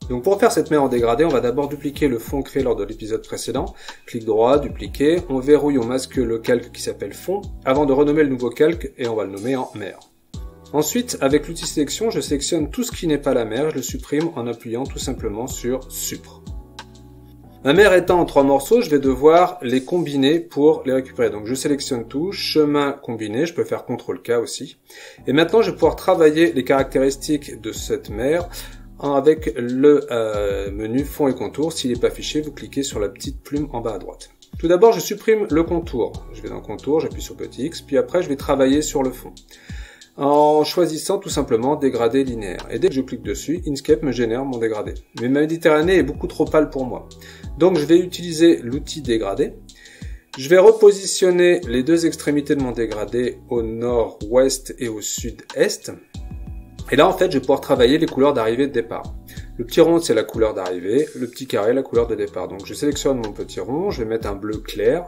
Donc pour faire cette mer en dégradé, on va d'abord dupliquer le fond créé lors de l'épisode précédent. Clic droit, dupliquer, on verrouille, on masque le calque qui s'appelle fond, avant de renommer le nouveau calque et on va le nommer en mer. Ensuite, avec l'outil sélection, je sélectionne tout ce qui n'est pas la mer, je le supprime en appuyant tout simplement sur Supr. Ma mer étant en 3 morceaux, je vais devoir les combiner pour les récupérer. Donc je sélectionne tout, chemin combiné, je peux faire CTRL-K aussi. Et maintenant, je vais pouvoir travailler les caractéristiques de cette mer avec le menu fond et contour. S'il n'est pas affiché, vous cliquez sur la petite plume en bas à droite. Tout d'abord, je supprime le contour. Je vais dans contour, j'appuie sur petit X, puis après, je vais travailler sur le fond. En choisissant tout simplement dégradé linéaire. Et dès que je clique dessus, Inkscape me génère mon dégradé. Mais ma Méditerranée est beaucoup trop pâle pour moi. Donc je vais utiliser l'outil dégradé. Je vais repositionner les deux extrémités de mon dégradé au nord-ouest et au sud-est. Et là en fait je vais pouvoir travailler les couleurs d'arrivée et de départ. Le petit rond c'est la couleur d'arrivée, le petit carré la couleur de départ. Donc je sélectionne mon petit rond, je vais mettre un bleu clair.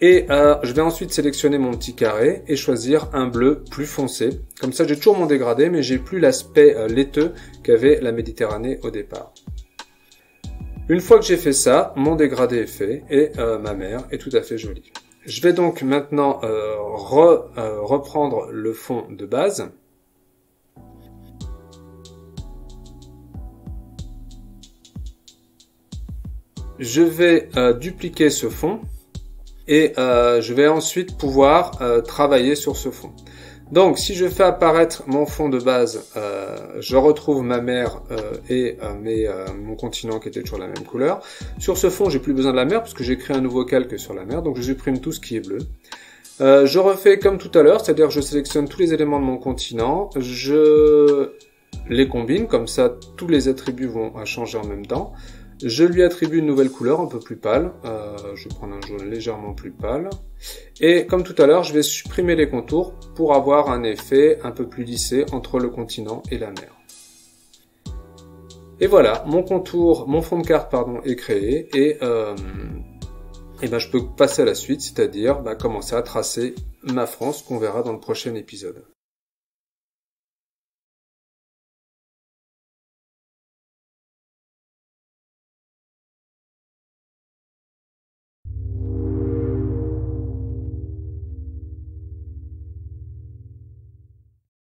Et je vais ensuite sélectionner mon petit carré et choisir un bleu plus foncé. Comme ça, j'ai toujours mon dégradé, mais j'ai plus l'aspect laiteux qu'avait la Méditerranée au départ. Une fois que j'ai fait ça, mon dégradé est fait et ma mer est tout à fait jolie. Je vais donc maintenant reprendre le fond de base. Je vais dupliquer ce fond. Et je vais ensuite pouvoir travailler sur ce fond. Donc si je fais apparaître mon fond de base, je retrouve ma mer et mon continent qui était toujours la même couleur. Sur ce fond, j'ai plus besoin de la mer puisque j'ai créé un nouveau calque sur la mer, donc je supprime tout ce qui est bleu. Je refais comme tout à l'heure, c'est-à-dire je sélectionne tous les éléments de mon continent, je les combine, comme ça tous les attributs vont changer en même temps. Je lui attribue une nouvelle couleur un peu plus pâle, je vais prendre un jaune légèrement plus pâle, et comme tout à l'heure, je vais supprimer les contours pour avoir un effet un peu plus lissé entre le continent et la mer. Et voilà, mon fond de carte est créé, et je peux passer à la suite, c'est-à-dire commencer à tracer ma France qu'on verra dans le prochain épisode.